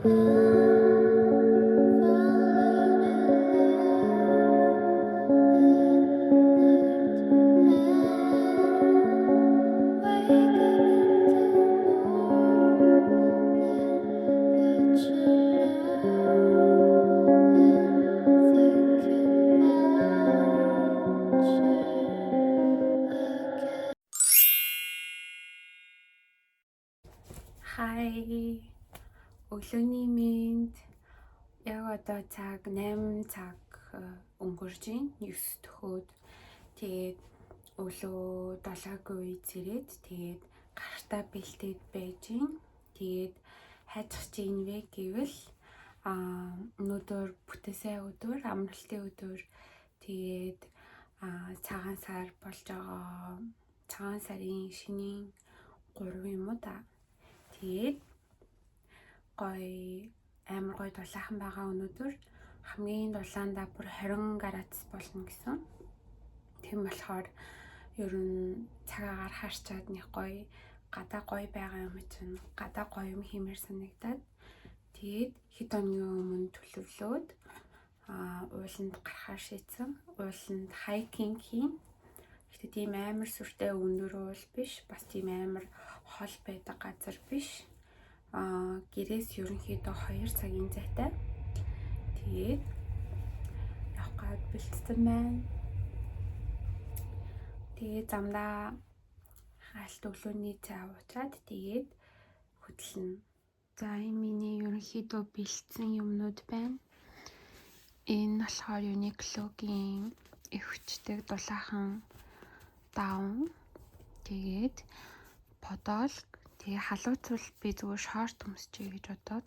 Hi. Өглөөний мэнд. Яг одоо цаг 8 цаг өнгөрч байна. 9 дөхөөд. Тэгээд өглөө 7-гийн үед зэрэг тэгээд гартаа бэлтээд байж гин. Тэгээд хайцах чинь вэ гэвэл өнөөдөр бүтээсэй өдөр, амралтын өдөр. Тэгээд цагаан сар болж байгаа. Цагаан сарын шинийн 3 юм уу та. Тэгээд амар гоё дулаахан байгаа өнөөдөр. Хамгийн дулаандаа бүр 20 градус болно гэсэн. Тийм болохоор ер нь цагаагаар харчаад нэг гоё гадаа гоё байгаа юм чинь гадаа гоё юм хиймээр санагдаад тэгээд хэд хоногийн өмнө төлөвлөөд ууланд гарахаар шийдсэн. Ууланд хайкинг хийн. Гэтэ тийм амар сүртэй өндөр уул биш, бас тийм амар хол байдаг газар биш. Гэрээс ерөнхийдөө 2 цагийн зайтай. Тэгээд явах гээд бэлдсэн байна. Тэгээд замдаа хаалт өглөөний цай уучаад тэгээд хөдлөнө. За энэ миний ерөнхийдөө бэлдсэн юмнууд байна. Энэ болохоор Uniqlo-гийн өвчтөг дулаахан даун. Тэгээд подолк. Тэгээ халууцвал би зүгээр шорт өмсчээ гэж бодоод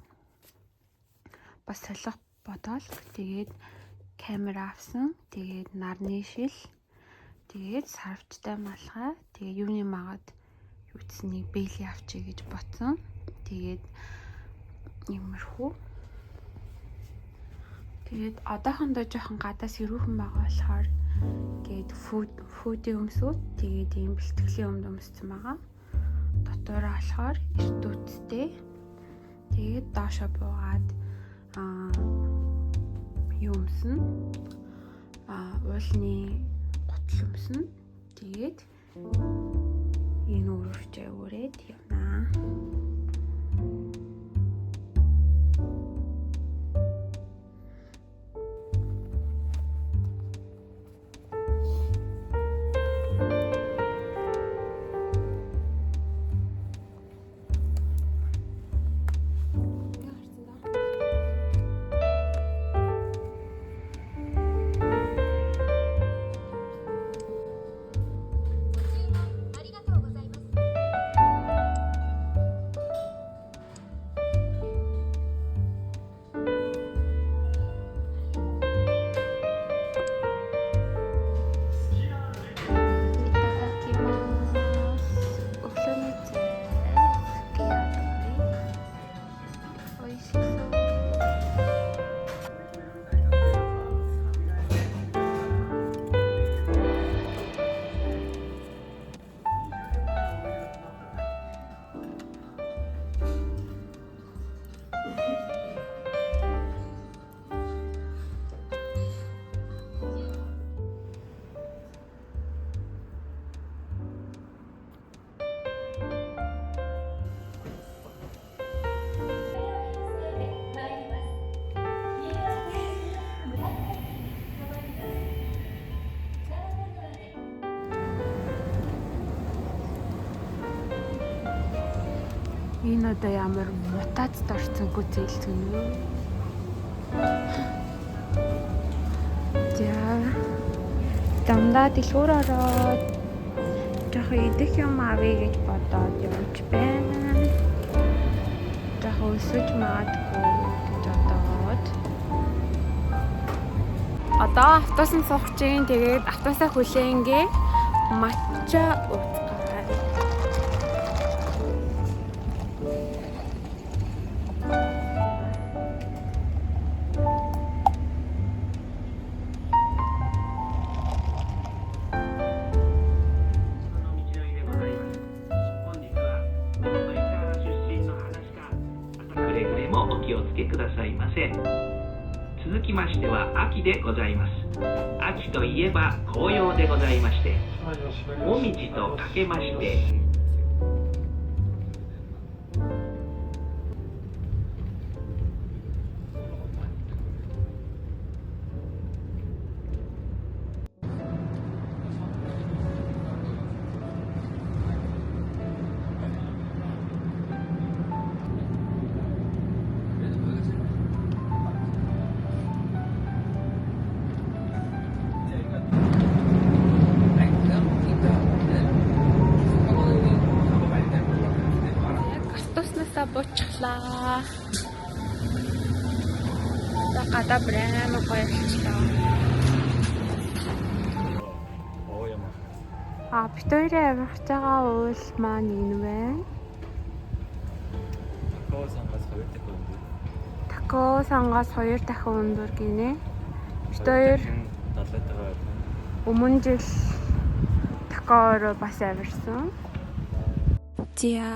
бас солих бодолк. Тэгээд камера авсан. Тэгээд нарны шил. Тэгээд сарвчтай малгай. Тэгээд юуны магад юуцснийг бэйли авчий гэж бодсон. Тэгээд иймэрхүү. Тэгээд одоохондоо жоохон гадаас ирүүхэн байгаа болохоор гээд фүүдийн өмсөд тэгээд ийм бэлтгэлийн өмд өмссөн байгаа. Дотоороо болохоор эрдүүцтэй. Тэгээд доошо буугаад юу өмснө? Уулны гутал өмснө. Тэгээд энэ өрөвчөө өрөөд явнаа. Энэ одоо ямар мутацд орцонгүй зээлцгэн үү? За замдаа дэлгүүр ороод жоохон идэх юм авъя гэж бодоод явж байна. Жоохон өсөж магадгүй гэж бодоод. Одоо автобусанд суух чинь тэгээд автобусаа хүлээнгээ матча ууцгаа. もお気をつけくださいませ。続きましては秋でございます。秋といえば紅葉でございまして、もみじとかけまして、Автобуснасаа буучлаа. Гадаа брэм гоё болчихлоо. Бид хоёрын авирах байгаа уул маань энэ байна. Тако сангаас 2 дахин өндөр гинэ. Бид хоёр өмнө жил такоор бас авирсан. За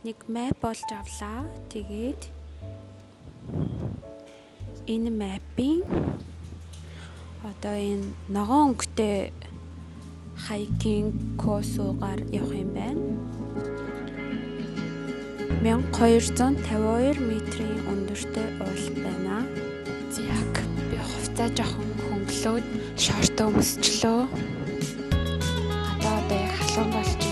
нэг мэп болж авлаа. Тэгээд энэ мэпийн одоо энэ ногоон өнгөтэй хайкинг коосуугаар явах юм байна. 1252 метрийн өндөртэй уул байна. Яг би хувцас жоохон хөнгөлөөд шортоо өмсчлөө. Одоо яг халуун болж байна.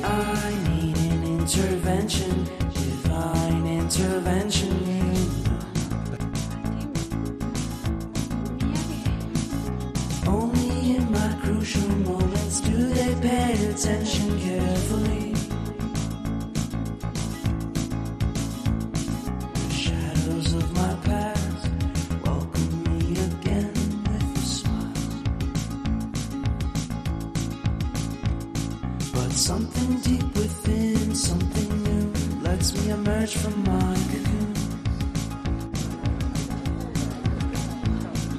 I need an intervention, divine intervention. Only in my crucial moments do they pay attention carefully. The shadows of my past welcome me again with a smile. But something deep within, something new, lets me emerge from my cocoon.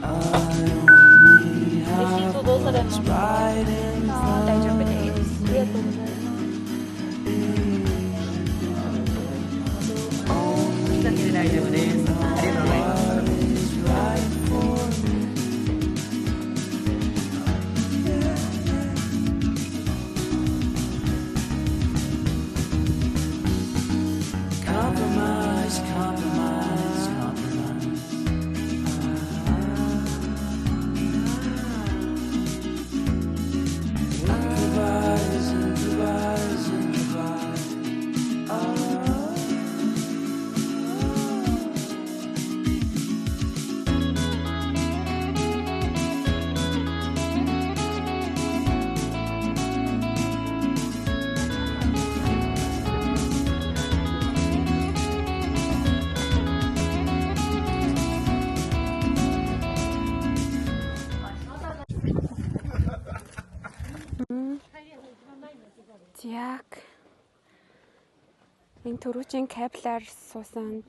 I only have what's right in front of me. What is right for me. Compromise, compromise, compromise. Improvise, improvise, improvise. Яг энэ түрүүчийн каплаар суусан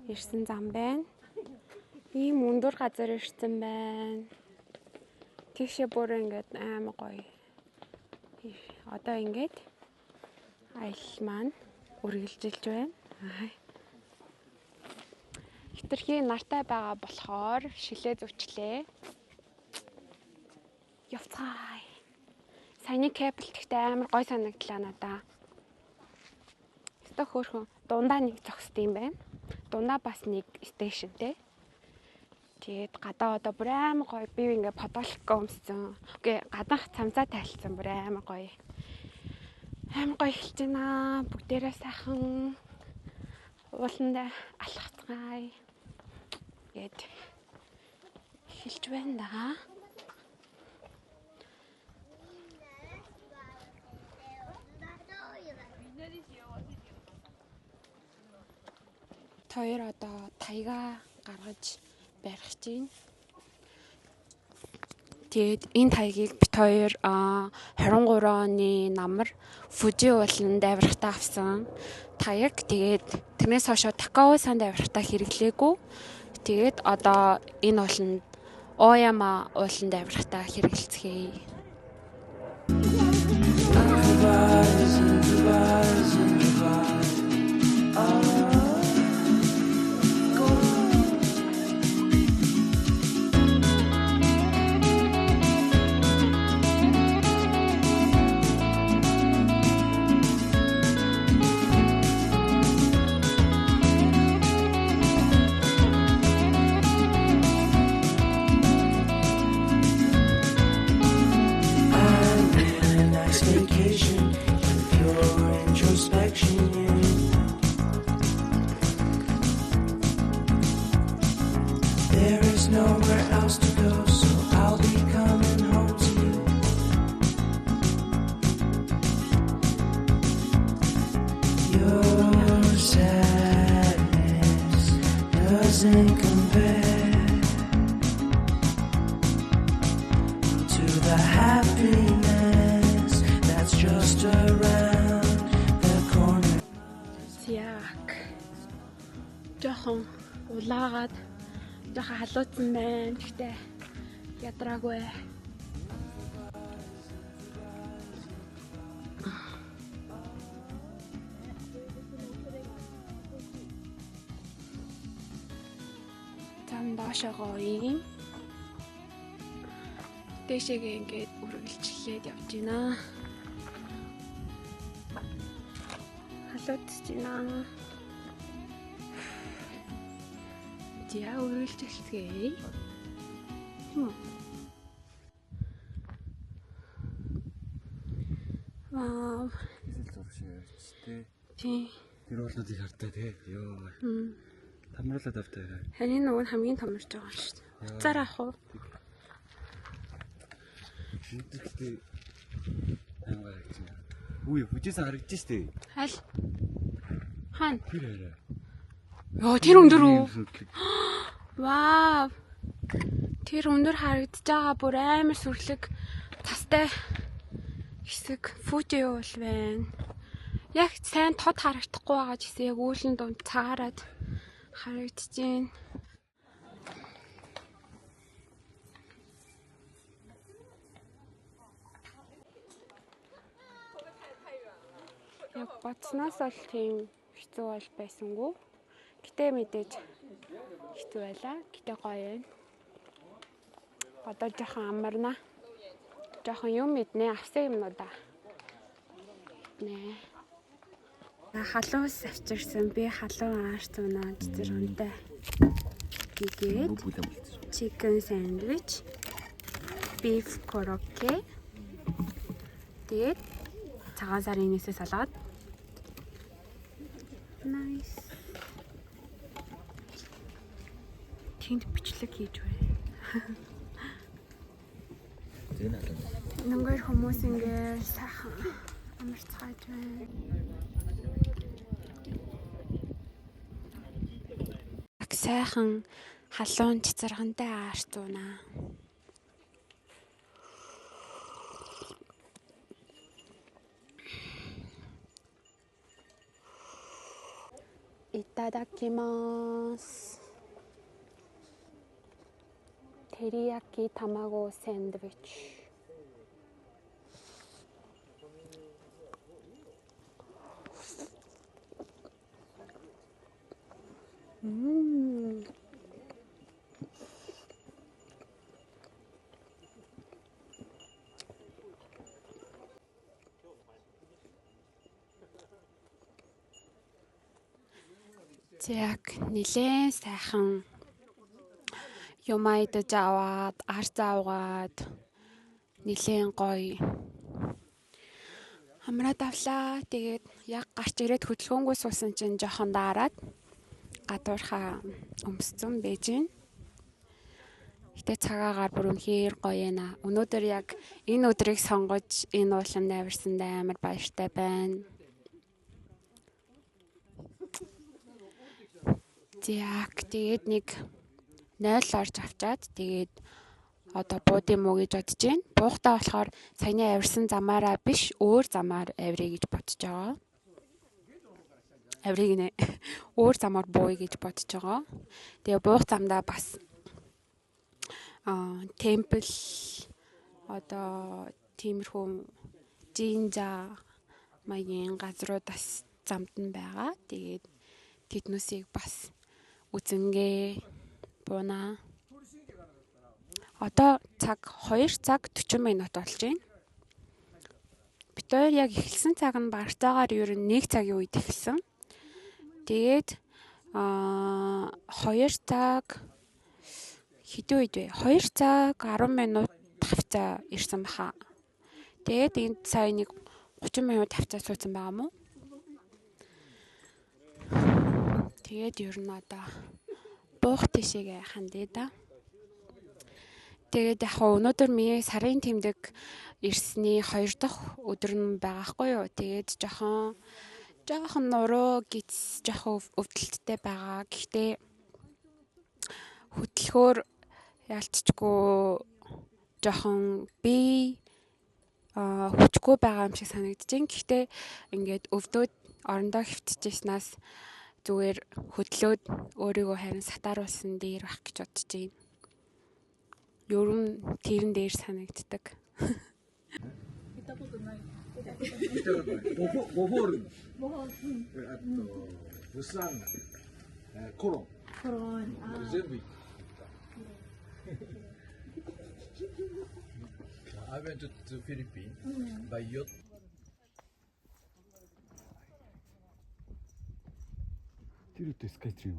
ирсэн зам байна. Ийм өндөр газар ирсэн байна. Тийшээ бүр ингээд аймаг гоё. Одоо ингээд аялал маань үргэлжилж байна. Хитрхи нартай байгаа болохоор шилээ зүвчлээ. Явцгаая. Саяны кабел гэхдээ амар гой санагдлаа надаа. Өстө хөөрхөн дундаа нэг зогсд юм байна. Дундаа бас нэг стейшнтэй. Тэгээд гадаа одоо бүр амар гой би ингээ подолкоо өмссөн. Окей, гадаах цамцаа тайлцсан бүр амар гой. Амар гой эхэлж байна. Бүгдээрээ сайхан ууландаа алхацгаая. Гэт эхэлж байна да. Хоёр одоо тайга гаргаж барих чинь. Тэгээд энэ таягийг бит хоёр 23 оны намар Фужи ууланд авирахтаа авсан таяг. Тэгээд тэрнээс хойш Такао санд авирахтаа хэрэглээгүй. Тэгээд одоо энэ ууланд Ояма ууланд авирахтаа хэрэгэлцгээе. There is nowhere else to go, so I'll be coming home to you. Your sadness doesn't compare to the happiness that's just around the corner. Яг жохон улаагаад жохон халуутсан байна. Гэхдээ ядраагүй. Зам доошогоо юм. Дэшегээ ингээд үргэлжлээд явж байна. Халуутж байна. Яа үргэлжлэхээ. Вау. Тий. Тэр уулууд их хартаа тий. Йоо. Тамруулаад автаа яа. Хань нөгөө хамгийн томорч байгаа юм шүү дээ. Уцаараа ах уу? Шийдэлтэй таймгаар гэж. Үгүй хүчээс харагдаж штэ. Аль? Хан. Тэр хараа. Йоо тэр өндөр үү? Вау. Тэр өндөр харагдаж байгаа бүр амар сүрлэг тастай хэсэг Фужи уул байна. Яг сайн тод харагдахгүй байгаа ч гэсэн яг үүлэн дунд цагаараад харагдаж байна. Яг бодсноос бол тийм хэцүү бол байсангүй. Гэтэ мэдээж хэцүү байлаа. Гэтэ гоё юм. Одоо жоохон амарна. Жоохон юм мэднэ. Авсан юмнуудаа. Нэ. Халуус авчирсан. Би халуун аарч унаа цэцэрлэгтэй. Тэгээд chicken sandwich, beef korokke. Тэгээд цагаан сарын нэсээ салаад. Nice. Тэнд бичлэг хийж байна. Нөнгөр хүмүүс ингээд сайхан амарцгааж байна. Сайхан халуун цэцэрхэнтэй аарч унаа. Itadakimasu. Teriyaki tamago sandwich. Яг нилээн сайхан юмаа идэж аваад, арц аваад нилээн гоё хамраад авлаа. Тэгээд яг гарч ирээд хөдөлгөөнгүй суусан чинь жоохон даарад гадуурхаа өмсцөн байж гин. Гэтэ цагаагаар бүр үнэхээр гоё ээ. Өнөөдөр яг энэ өдрийг сонгож энэ ууланд авирсандаа амар баяртай байна. Яг тэгээд нэг 0 орж авчаад тэгээд одоо бууд юм уу гэж бодож байна. Буухтаа болохоор саяны авирсан замаараа биш өөр замаар авирэ гэж бодож байгаа. Авирыг нэ өөр замаар бууя гэж бодож байгаа. Тэгээ буух замдаа бас темпл одоо тиймэрхүү жинжа маягийн газруудаас замд нь байгаа. Тэгээд тэднүүсийг бас үзэнгээ буунаа. Одоо цаг 2 цаг 40 минут болж байна. Бид хоёр яг эхэлсэн цаг нь багцаагаар ер нь 1 цагийн үед эхэлсэн. Тэгээд 2 цаг хэдэн үед вэ? 2 цаг 10 минут тавцаа ирсэн баха. Тэгээд энд сая нэг 30 минут тавцаа суусан байгаа мó. Тэгээд ер нь одоо буух тишээгээ хандъя да. Тэгээд яг өнөөдөр миний сарын тэмдэг ирсний 2 дахь өдөр нь байгаа хгүй юу. Тэгээд жоохон нуруу гиз жоохон өвдөлттэй байгаа. Гэхдээ хөдөлгөөр ялцчгүй жоохон би хүчгүй байгаа юм шиг санагдаж байна. Гэхдээ ингээд өвдөд орондоо хөвтчихснаас зүгээр хөдлөөд өөрийгөө харин сатааруулсан дээр байх гэж бодож байна. Ер нь тэрэн дээр санагддаг. ボホール、ブスアン、コロン、全部行った。I went to Philippines by yacht. 뒤로 또 스카이트리오.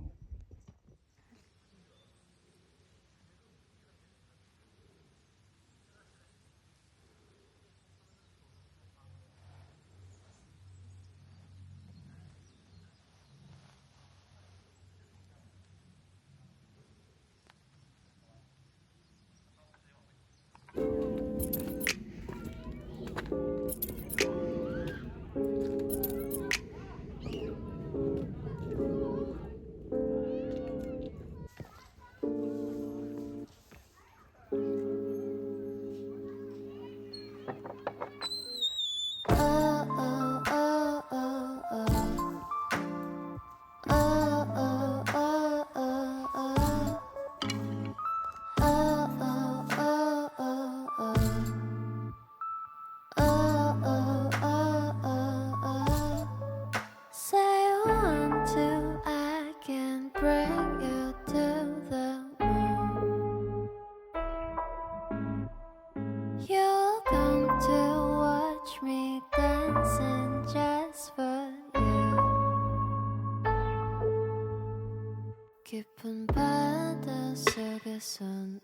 깊은 바다 속에선